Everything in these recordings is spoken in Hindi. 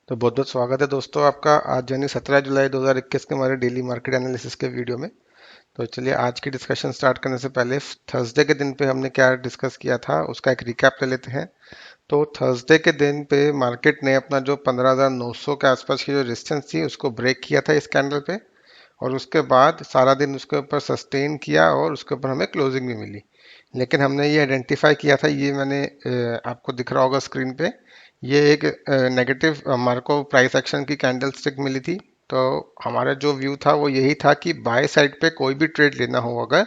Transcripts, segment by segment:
तो बहुत बहुत स्वागत है दोस्तों आपका। आज यानी 17 जुलाई 2021 के हमारे डेली मार्केट एनालिसिस के वीडियो में। तो चलिए आज की डिस्कशन स्टार्ट करने से पहले थर्सडे के दिन पे हमने क्या डिस्कस किया था उसका एक रिकैप ले लेते हैं। तो थर्सडे के दिन पे मार्केट ने अपना जो 15,900 के आसपास की जो रेजिस्टेंस थी उसको ब्रेक किया था इस कैंडल पे। और उसके बाद सारा दिन उसके ऊपर सस्टेन किया और उसके ऊपर हमें क्लोजिंग भी मिली। लेकिन हमने ये आइडेंटिफाई किया था, ये मैंने आपको दिख रहा होगा स्क्रीन पे, ये एक नेगेटिव हमारे को प्राइस एक्शन की कैंडल स्टिक मिली थी। तो हमारा जो व्यू था वो यही था कि बाय साइड पे कोई भी ट्रेड लेना हो अगर,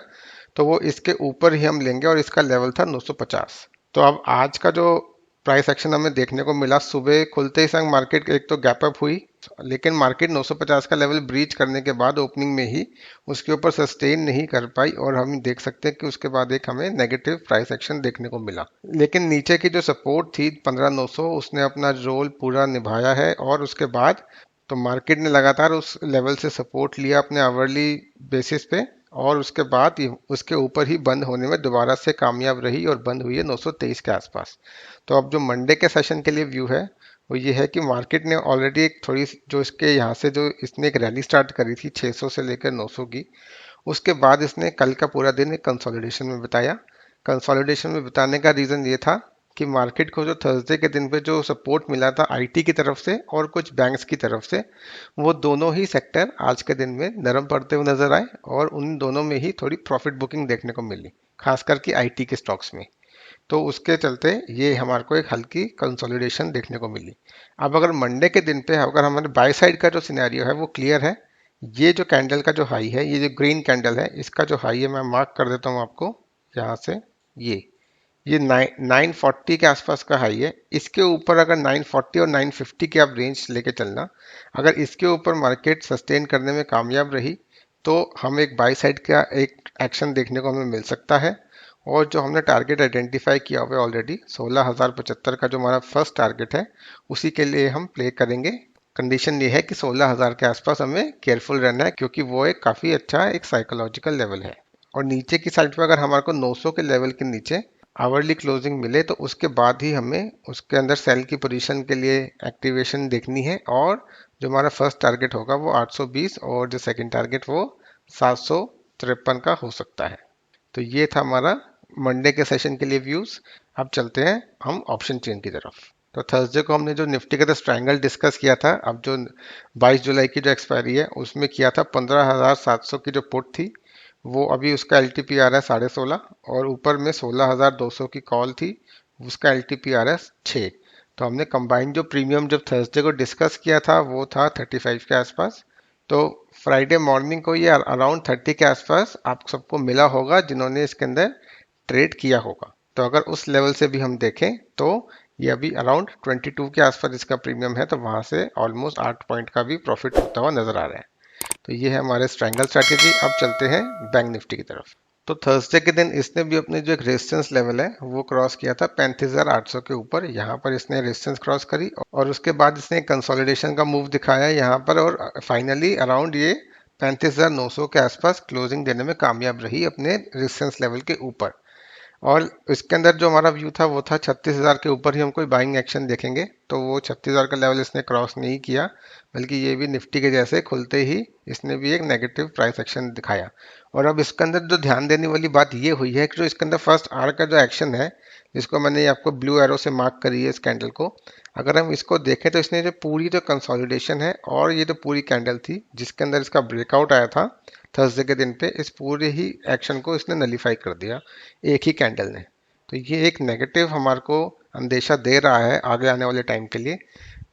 तो वो इसके ऊपर ही हम लेंगे और इसका लेवल था 950। तो अब आज का जो प्राइस एक्शन हमें देखने को मिला, सुबह खुलते ही संग मार्केट एक तो गैप अप हुई, लेकिन मार्केट 950 का लेवल ब्रीच करने के बाद ओपनिंग में ही उसके ऊपर सस्टेन नहीं कर पाई और हम देख सकते हैं कि उसके बाद एक हमें नेगेटिव प्राइस एक्शन देखने को मिला। लेकिन नीचे की जो सपोर्ट थी 15,900 उसने अपना रोल पूरा निभाया है और उसके बाद तो मार्केट ने लगातार उस लेवल से सपोर्ट लिया अपने आवरली बेसिस पे और उसके बाद उसके ऊपर ही बंद होने में दोबारा से कामयाब रही और बंद हुई है 923 के आसपास। तो अब जो मंडे के सेशन के लिए व्यू है वो ये है कि मार्केट ने ऑलरेडी एक थोड़ी जो इसके यहाँ से जो इसने एक रैली स्टार्ट करी थी 600 से लेकर 900 की, उसके बाद इसने कल का पूरा दिन एक कंसोलिडेशन में बिताया। कंसोलिडेशन में बिताने का रीज़न ये था कि मार्केट को जो थर्सडे के दिन पे जो सपोर्ट मिला था आईटी की तरफ से और कुछ बैंक्स की तरफ से, वो दोनों ही सेक्टर आज के दिन में नरम पड़ते हुए नजर आए और उन दोनों में ही थोड़ी प्रॉफिट बुकिंग देखने को मिली, खासकर कि आईटी के स्टॉक्स में। तो उसके चलते ये हमारे को एक हल्की कंसोलिडेशन देखने को मिली। अब अगर मंडे के दिन पे अगर हमारे बाय साइड का जो सिनेरियो है वो क्लियर है। ये जो कैंडल का जो हाई है, ये जो ग्रीन कैंडल है, इसका जो हाई है मैं मार्क कर देता हूँ आपको यहाँ से। ये 940 के आसपास का हाई है। इसके ऊपर अगर 940 और 950 की आप रेंज लेके चलना, अगर इसके ऊपर मार्केट सस्टेन करने में कामयाब रही तो हम एक बाई साइड का एक एक्शन देखने को हमें मिल सकता है। और जो हमने टारगेट आइडेंटिफाई किया हुआ है ऑलरेडी 16,075 का जो हमारा फर्स्ट टारगेट है, उसी के लिए हम प्ले करेंगे। कंडीशन ये है कि 16,000 के आसपास हमें केयरफुल रहना है क्योंकि वो एक काफ़ी अच्छा एक साइकोलॉजिकल लेवल है। और नीचे की साइड पे अगर हमारे को 900 के लेवल के नीचे आवरली क्लोजिंग मिले तो उसके बाद ही हमें उसके अंदर सेल की पोजीशन के लिए एक्टिवेशन देखनी है। और जो हमारा फर्स्ट टारगेट होगा वो 820 और जो सेकंड टारगेट वो 753 का हो सकता है। तो ये था हमारा मंडे के सेशन के लिए व्यूज। अब चलते हैं हम ऑप्शन चेन की तरफ। तो थर्सडे को हमने जो निफ्टी का ट्रायंगल डिस्कस किया था, अब जो 22 जुलाई की जो एक्सपायरी है उसमें किया था 15,700 की जो पुट थी, वो अभी उसका एल टी पी आ रहा है 16.5 और ऊपर में 16,200 की कॉल थी, उसका एल टी पी आ रहा है 6। तो हमने कंबाइंड जो प्रीमियम जब थर्सडे को डिस्कस किया था वो था 35 के आसपास। तो फ्राइडे मॉर्निंग को ये अराउंड 30 के आसपास आप सबको मिला होगा जिन्होंने इसके अंदर ट्रेड किया होगा। तो अगर उस लेवल से भी हम देखें तो ये अभी अराउंड 22 के आसपास इसका प्रीमियम है, तो वहां से ऑलमोस्ट 8 पॉइंट का भी प्रॉफिट होता हुआ नजर आ रहा है। तो ये है हमारे स्ट्रैंगल स्ट्रैटेजी। अब चलते हैं बैंक निफ्टी की तरफ। तो थर्सडे के दिन इसने भी अपने जो एक रेजिस्टेंस लेवल है वो क्रॉस किया था 35,800 के ऊपर। यहाँ पर इसने रेजिस्टेंस क्रॉस करी और उसके बाद इसने कंसोलिडेशन का मूव दिखाया यहाँ पर और फाइनली अराउंड ये 35,900 के आसपास क्लोजिंग देने में कामयाब रही अपने रेजिस्टेंस लेवल के ऊपर। और इसके अंदर जो हमारा व्यू था वो था 36,000 के ऊपर ही हम कोई बाइंग एक्शन देखेंगे। तो वो 36,000 का लेवल इसने क्रॉस नहीं किया, बल्कि ये भी निफ्टी के जैसे खुलते ही इसने भी एक नेगेटिव प्राइस एक्शन दिखाया। और अब इसके अंदर जो ध्यान देने वाली बात ये हुई है कि जो इसके अंदर फर्स्ट आर का जो एक्शन है, जिसको मैंने आपको ब्लू एरो से मार्क करी है इस कैंडल को, अगर हम इसको देखें तो इसने जो पूरी जो कंसोलिडेशन है और ये जो पूरी कैंडल थी जिसके अंदर इसका ब्रेकआउट आया था थर्सडे के दिन पे, इस पूरे ही एक्शन को इसने नलीफाई कर दिया एक ही कैंडल ने। तो ये एक नेगेटिव हमारे को अंदेशा दे रहा है आगे आने वाले टाइम के लिए।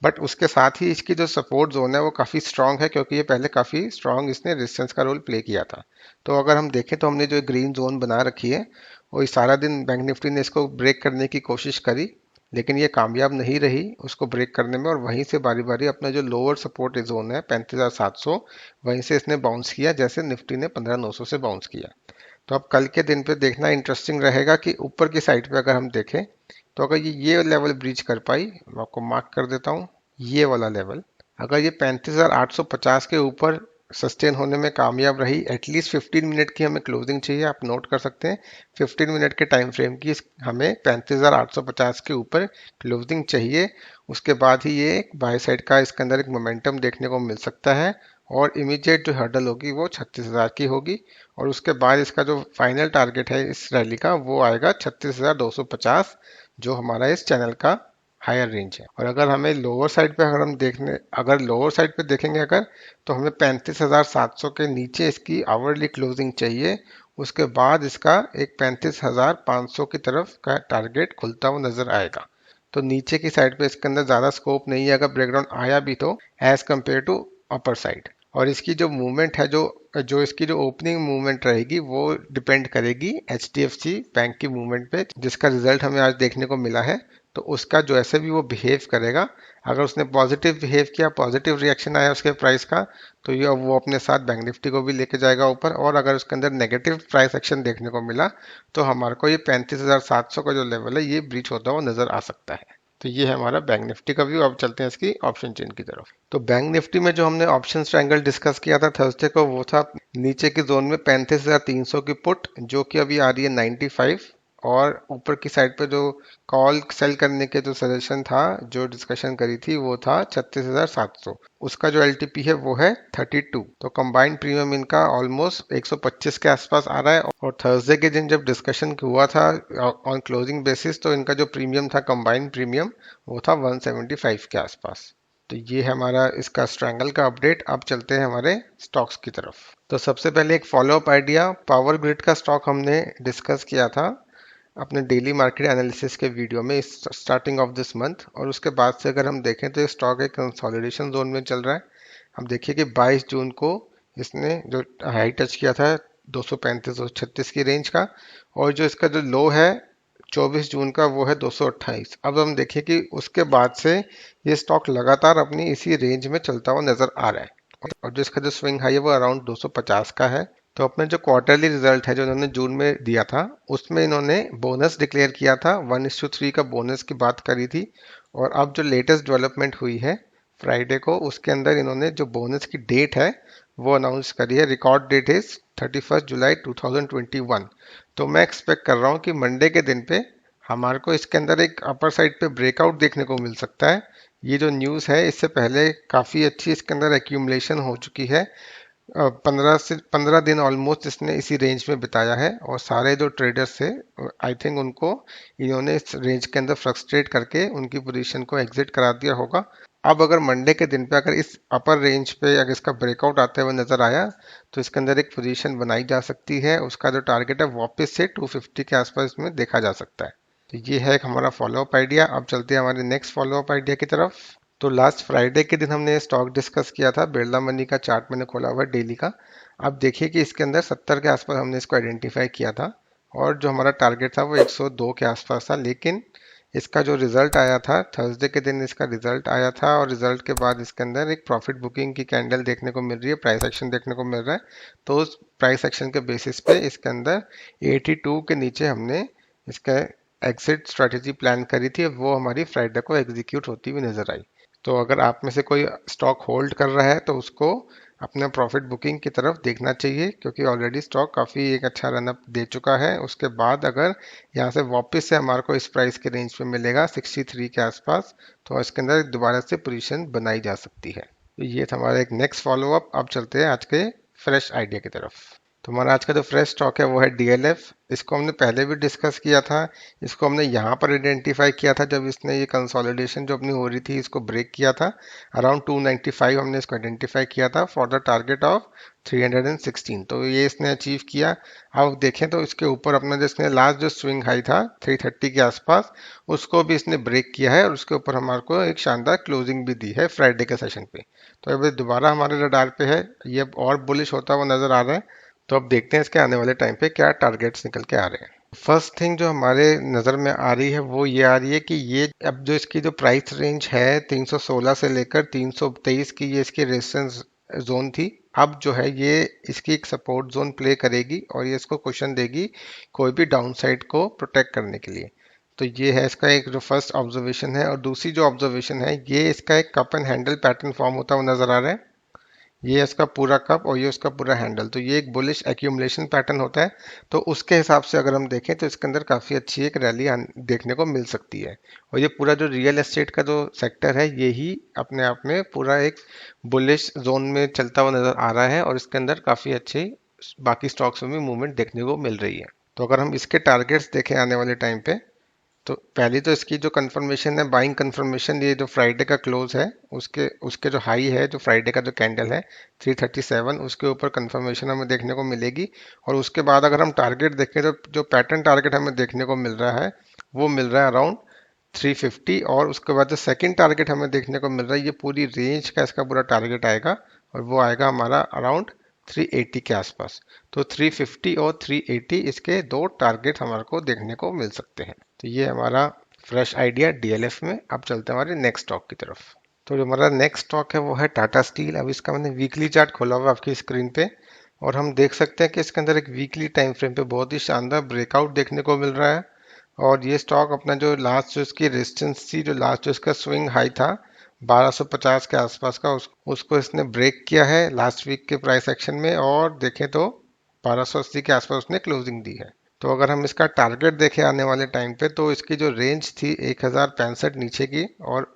बट उसके साथ ही इसकी जो सपोर्ट जोन है वो काफ़ी स्ट्रांग है क्योंकि ये पहले काफ़ी स्ट्रांग इसने रेजिस्टेंस का रोल प्ले किया था। तो अगर हम देखें तो हमने जो ग्रीन जोन बना रखी है वो इस सारा दिन बैंक निफ्टी ने इसको ब्रेक करने की कोशिश करी, लेकिन ये कामयाब नहीं रही उसको ब्रेक करने में और वहीं से बारी बारी अपना जो लोअर सपोर्ट जोन है 35,700, वहीं से इसने बाउंस किया जैसे निफ्टी ने 15,900 से बाउंस किया। तो अब कल के दिन पे देखना इंटरेस्टिंग रहेगा कि ऊपर की साइड पे अगर हम देखें तो अगर ये लेवल ब्रीच कर पाई, मैं आपको मार्क कर देता हूँ ये वाला लेवल, अगर ये 35,850 के ऊपर सस्टेन होने में कामयाब रही, एटलीस्ट 15 मिनट की हमें क्लोजिंग चाहिए। आप नोट कर सकते हैं 15 मिनट के टाइम फ्रेम की हमें 35,850 के ऊपर क्लोजिंग चाहिए। उसके बाद ही ये बाय साइड का इसके अंदर एक मोमेंटम देखने को मिल सकता है और इमीडिएट जो हर्डल होगी वो 36,000 की होगी। और उसके बाद इसका जो फाइनल टारगेट है इस रैली का वो आएगा 36,250, जो हमारा इस चैनल का हायर रेंज है। और अगर हमें लोअर साइड पे अगर लोअर साइड पे देखेंगे अगर, तो हमें 35,700 के नीचे इसकी आवरली क्लोजिंग चाहिए। उसके बाद इसका एक 35,500 की तरफ का टारगेट खुलता हुआ नजर आएगा। तो नीचे की साइड पे इसके अंदर ज़्यादा स्कोप नहीं है अगर ब्रेकडाउन आया भी तो, as compare to upper side. और इसकी जो मूवमेंट है, जो जो इसकी जो ओपनिंग मूवमेंट रहेगी वो डिपेंड करेगी HDFC बैंक की मूवमेंट पे, जिसका रिजल्ट हमें आज देखने को मिला है। तो उसका जो ऐसे भी वो बिहेव करेगा, अगर उसने पॉजिटिव बिहेव किया, पॉजिटिव रिएक्शन आया उसके प्राइस का, तो ये वो अपने साथ बैंक निफ्टी को भी लेके जाएगा ऊपर। और अगर उसके अंदर नेगेटिव प्राइस एक्शन देखने को मिला तो हमारे को ये 35,700 का जो लेवल है ये ब्रीच होता हुआ नजर आ सकता है। तो ये है हमारा बैंक निफ्टी का व्यू। अब चलते हैं इसकी ऑप्शन चेन की तरफ। तो बैंक निफ्टी में जो हमने ऑप्शन ट्रायंगल डिस्कस किया था थर्सडे को, वो था नीचे की जोन में 35,300 की पुट, जो कि अभी आ रही है 95, और ऊपर की साइड पे जो कॉल सेल करने के जो सजेशन था, जो डिस्कशन करी थी, वो था 36,700। उसका जो LTP है वो है 32। तो कंबाइंड प्रीमियम इनका ऑलमोस्ट 125 के आसपास आ रहा है। और थर्सडे के दिन जब डिस्कशन हुआ था ऑन क्लोजिंग बेसिस, तो इनका जो प्रीमियम था कंबाइंड प्रीमियम, वो था 175 के आसपास। तो ये है हमारा इसका स्ट्रैंगल का अपडेट। अब चलते हैं हमारे स्टॉक्स की तरफ। तो सबसे पहले एक फॉलोअप आइडिया, पावर ग्रिड का स्टॉक हमने डिस्कस किया था अपने डेली मार्केट एनालिसिस के वीडियो में स्टार्टिंग ऑफ दिस मंथ। और उसके बाद से अगर हम देखें तो ये स्टॉक एक कंसोलिडेशन जोन में चल रहा है। हम देखिए कि 22 जून को इसने जो हाई टच किया था 235-236 की रेंज का, और जो इसका जो लो है 24 जून का वो है 228। अब हम देखिए कि उसके बाद से ये स्टॉक लगातार अपनी इसी रेंज में चलता हुआ नजर आ रहा है। और जो इसका जो स्विंग हाई है वो अराउंड 250 का है। तो अपने जो क्वार्टरली रिजल्ट है जो इन्होंने जून में दिया था, उसमें इन्होंने बोनस डिक्लेयर किया था, 1:3 का बोनस की बात करी थी। और अब जो लेटेस्ट डेवलपमेंट हुई है फ्राइडे को, उसके अंदर इन्होंने जो बोनस की डेट है वो अनाउंस करी है। रिकॉर्ड डेट इज 31 जुलाई 2021। तो मैं एक्सपेक्ट कर रहा हूँ कि मंडे के दिन पे हमारे को इसके अंदर एक अपर साइड पे ब्रेकआउट देखने को मिल सकता है। ये जो न्यूज़ है इससे पहले काफ़ी अच्छी इसके अंदर एक्यूमुलेशन हो चुकी है। 15 दिन ऑलमोस्ट इसने इसी रेंज में बिताया है, और सारे जो ट्रेडर्स थे आई थिंक उनको इन्होंने इस रेंज के अंदर फ्रस्ट्रेट करके उनकी पोजीशन को एग्जिट करा दिया होगा। अब अगर मंडे के दिन पे अगर इस अपर रेंज पे अगर इसका ब्रेकआउट आते हुए नजर आया, तो इसके अंदर एक पोजीशन बनाई जा सकती है। उसका जो टारगेट है वापस से 250 के आसपास इसमें देखा जा सकता है। तो ये है एक हमारा फॉलोअप आइडिया। अब चलते हैं हमारे नेक्स्ट फॉलोअप आइडिया की तरफ। तो लास्ट फ्राइडे के दिन हमने स्टॉक डिस्कस किया था, बिरला मनी का चार्ट मैंने खोला हुआ है डेली का। अब देखिए कि इसके अंदर 70 के आसपास हमने इसको आइडेंटिफाई किया था, और जो हमारा टारगेट था वो 102 के आसपास था। लेकिन इसका जो रिजल्ट आया था थर्सडे के दिन, इसका रिजल्ट आया था, और रिजल्ट के बाद इसके अंदर एक प्रॉफिट बुकिंग की कैंडल देखने को मिल रही है, प्राइस एक्शन देखने को मिल रहा है। तो उस प्राइस एक्शन के बेसिस पे इसके अंदर 82 के नीचे हमने इसका एग्जिट स्ट्रेटेजी प्लान करी थी, वो हमारी फ्राइडे को एग्जीक्यूट होती हुई नजर आई। तो अगर आप में से कोई स्टॉक होल्ड कर रहा है तो उसको अपना प्रॉफिट बुकिंग की तरफ देखना चाहिए, क्योंकि ऑलरेडी स्टॉक काफ़ी एक अच्छा रनअप दे चुका है। उसके बाद अगर यहाँ से वापस से हमारे को इस प्राइस के रेंज पे मिलेगा 63 के आसपास, तो इसके अंदर दोबारा से पोजीशन बनाई जा सकती है। तो ये था हमारा एक नेक्स्ट फॉलोअप। अब चलते हैं आज के फ्रेश आइडिया की तरफ। तो हमारा आज का जो फ्रेश स्टॉक है वो है DLF। इसको हमने पहले भी डिस्कस किया था। इसको हमने यहाँ पर आइडेंटिफाई किया था जब इसने ये कंसोलिडेशन जो अपनी हो रही थी इसको ब्रेक किया था। अराउंड 295 हमने इसको आइडेंटिफाई किया था फॉर द टारगेट ऑफ 316। तो ये इसने अचीव किया। अब देखें तो इसके ऊपर अपना जिसने लास्ट जो स्विंग हाई था 330 के आसपास, उसको भी इसने ब्रेक किया है, और उसके ऊपर हमारे को एक शानदार क्लोजिंग भी दी है फ्राइडे के सेशन पे। तो अब ये दोबारा हमारे रडार पे है, ये और बुलिश होता हुआ नजर आ रहा है। तो अब देखते हैं इसके आने वाले टाइम पे क्या टारगेट्स निकल के आ रहे हैं। फर्स्ट थिंग जो हमारे नज़र में आ रही है वो ये आ रही है कि ये अब जो इसकी जो प्राइस रेंज है 316 से लेकर 323 की, ये इसकी रेजिस्टेंस जोन थी। अब जो है ये इसकी एक सपोर्ट जोन प्ले करेगी, और ये इसको क्वेश्चन देगी कोई भी डाउनसाइड को प्रोटेक्ट करने के लिए। तो ये है इसका एक जो फर्स्ट ऑब्जर्वेशन है। और दूसरी जो ऑब्जर्वेशन है, ये इसका एक cup and handle pattern form होता हुआ नजर आ रहा है। ये इसका पूरा कप और ये उसका पूरा हैंडल, तो ये एक बुलिश एक्यूमुलेशन पैटर्न होता है। तो उसके हिसाब से अगर हम देखें तो इसके अंदर काफ़ी अच्छी एक रैली देखने को मिल सकती है। और ये पूरा जो रियल एस्टेट का जो सेक्टर है ये ही अपने आप में पूरा एक बुलिश जोन में चलता हुआ नज़र आ रहा है और इसके अंदर काफ़ी अच्छी बाकी स्टॉक्स में भी मूवमेंट देखने को मिल रही है। तो अगर हम इसके टारगेट्स देखें आने वाले टाइम पे, तो पहली तो इसकी जो कंफर्मेशन है, बाइंग कंफर्मेशन, ये जो फ्राइडे का क्लोज है उसके उसके जो हाई है, जो फ्राइडे का जो कैंडल है 337, उसके ऊपर कंफर्मेशन हमें देखने को मिलेगी। और उसके बाद अगर हम टारगेट देखें तो जो पैटर्न टारगेट हमें देखने को मिल रहा है वो मिल रहा है अराउंड 350। और उसके बाद जो सेकंड टारगेट हमें देखने को मिल रहा है, ये पूरी रेंज का इसका पूरा टारगेट आएगा और वो आएगा हमारा अराउंड 380 के आसपास। तो 350 और 380 इसके दो टारगेट हमारे को देखने को मिल सकते हैं। तो ये हमारा फ्रेश आइडिया डीएलएफ में। अब चलते हैं हमारे नेक्स्ट स्टॉक की तरफ। तो जो हमारा नेक्स्ट स्टॉक है वो है टाटा स्टील। अब इसका मैंने वीकली चार्ट खोला हुआ है आपकी स्क्रीन पे और हम देख सकते हैं कि इसके अंदर एक वीकली टाइम फ्रेम पे बहुत ही शानदार ब्रेकआउट देखने को मिल रहा है। और ये स्टॉक अपना जो लास्ट जो इसकी रेजिस्टेंस थी, जो लास्ट जो इसका स्विंग हाई था 1250 के आसपास का, उसको इसने ब्रेक किया है लास्ट वीक के प्राइस एक्शन में। और देखें तो 1280 के आसपास उसने क्लोजिंग दी है। तो अगर हम इसका टारगेट देखें आने वाले टाइम पे, तो इसकी जो रेंज थी 1065 नीचे की और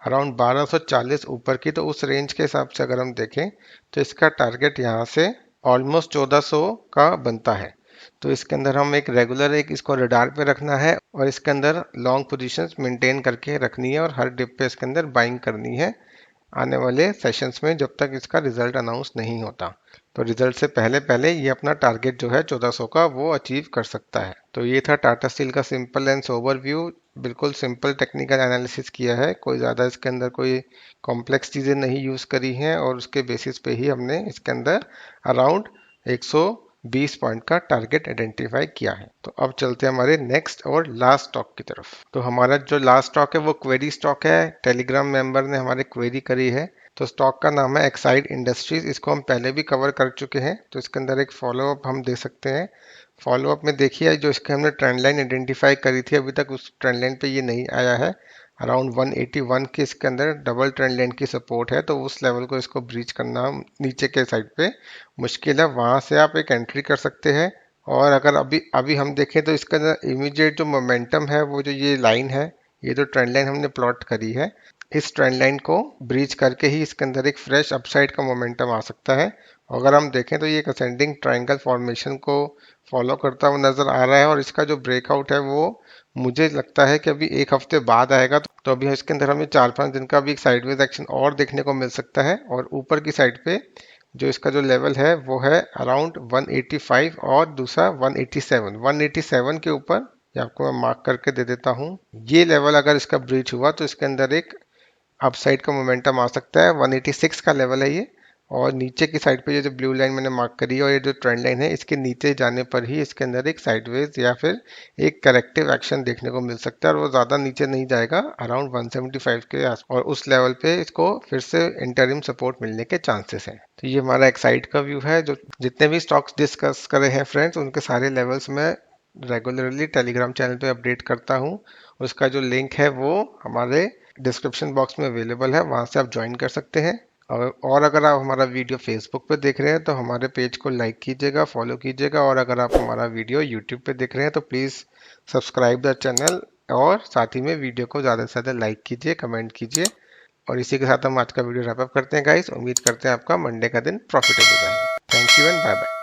अराउंड 1240 ऊपर की, तो उस रेंज के हिसाब से अगर हम देखें तो इसका टारगेट यहाँ से ऑलमोस्ट 1400 का बनता है। तो इसके अंदर हम एक रेगुलर एक इसको रडार पे रखना है और इसके अंदर लॉन्ग पोजीशंस मेंटेन करके रखनी है और हर डिप पे इसके अंदर बाइंग करनी है आने वाले सेशंस में, जब तक इसका रिजल्ट अनाउंस नहीं होता। तो रिजल्ट से पहले पहले ये अपना टारगेट जो है 1400 का वो अचीव कर सकता है। तो ये था टाटा स्टील का सिंपल एंड ओवरव्यू। बिल्कुल सिंपल टेक्निकल एनालिसिस किया है, कोई ज़्यादा इसके अंदर कोई कॉम्प्लेक्स चीज़ें नहीं यूज़ करी हैं और उसके बेसिस पे ही हमने इसके अंदर अराउंड 120 पॉइंट का टारगेट आइडेंटिफाई किया है। तो अब चलते हैं हमारे नेक्स्ट और लास्ट स्टॉक की तरफ। तो हमारा जो लास्ट स्टॉक है वो क्वेरी स्टॉक है। टेलीग्राम मेंबर ने हमारे क्वेरी करी है। तो स्टॉक का नाम है एक्साइड इंडस्ट्रीज। इसको हम पहले भी कवर कर चुके हैं, तो इसके अंदर एक फॉलोअप हम दे सकते हैं। फॉलोअप में देखिए जो इसके हमने ट्रेंड लाइन आइडेंटिफाई करी थी, अभी तक उस ट्रेंड लाइन पे ये नहीं आया है। अराउंड 181 के इसके अंदर डबल ट्रेंड लाइन की सपोर्ट है, तो उस लेवल को इसको ब्रीच करना नीचे के साइड पे मुश्किल है। वहां से आप एक एंट्री कर सकते हैं। और अगर अभी अभी हम देखें तो इसके अंदर इमीडिएट जो मोमेंटम है, वो जो ये लाइन है, ये जो ट्रेंड लाइन हमने प्लॉट करी है, इस ट्रेंड लाइन को ब्रीच करके ही इसके अंदर एक फ्रेश अपसाइड का मोमेंटम आ सकता है। अगर हम देखें तो ये एक असेंडिंग ट्रायंगल फॉर्मेशन को फॉलो करता हुआ नजर आ रहा है और इसका जो ब्रेकआउट है वो मुझे लगता है कि अभी एक हफ्ते बाद आएगा। तो अभी इसके अंदर हमें 4-5 दिन का भी एक साइडवेज एक्शन और देखने को मिल सकता है। और ऊपर की साइड पे जो इसका जो लेवल है वो है अराउंड 185 और दूसरा 187। 187 के ऊपर, ये आपको मैं मार्क करके दे देता हूँ, ये लेवल अगर इसका ब्रीच हुआ तो इसके अंदर एक अपसाइड का मोमेंटम आ सकता है। 186 का लेवल है ये। और नीचे की साइड पे ये जो ब्लू लाइन मैंने मार्क करी है और ये जो ट्रेंड लाइन है, इसके नीचे जाने पर ही इसके अंदर एक साइडवेज या फिर एक करेक्टिव एक्शन देखने को मिल सकता है और वो ज़्यादा नीचे नहीं जाएगा, अराउंड 175 के आस, और उस लेवल पे इसको फिर से इंटरिम सपोर्ट मिलने के चांसेस हैं। तो ये हमारा एक्साइड का व्यू है। जो जितने भी स्टॉक्स डिस्कस करे हैं फ्रेंड्स, उनके सारे लेवल्स मैं रेगुलरली टेलीग्राम चैनल पे अपडेट करता हूँ। उसका जो लिंक है वो हमारे डिस्क्रिप्शन बॉक्स में अवेलेबल है, वहाँ से आप ज्वाइन कर सकते हैं। और अगर आप हमारा वीडियो फेसबुक पे देख रहे हैं तो हमारे पेज को लाइक कीजिएगा, फॉलो कीजिएगा। और अगर आप हमारा वीडियो यूट्यूब पे देख रहे हैं तो प्लीज़ सब्सक्राइब द चैनल और साथ ही में वीडियो को ज़्यादा से ज़्यादा लाइक कीजिए, कमेंट कीजिए। और इसी के साथ हम आज का वीडियो रैप अप करते हैं गाइस। उम्मीद करते हैं आपका मंडे का दिन प्रॉफिटेबल रहे। Thank you and bye bye.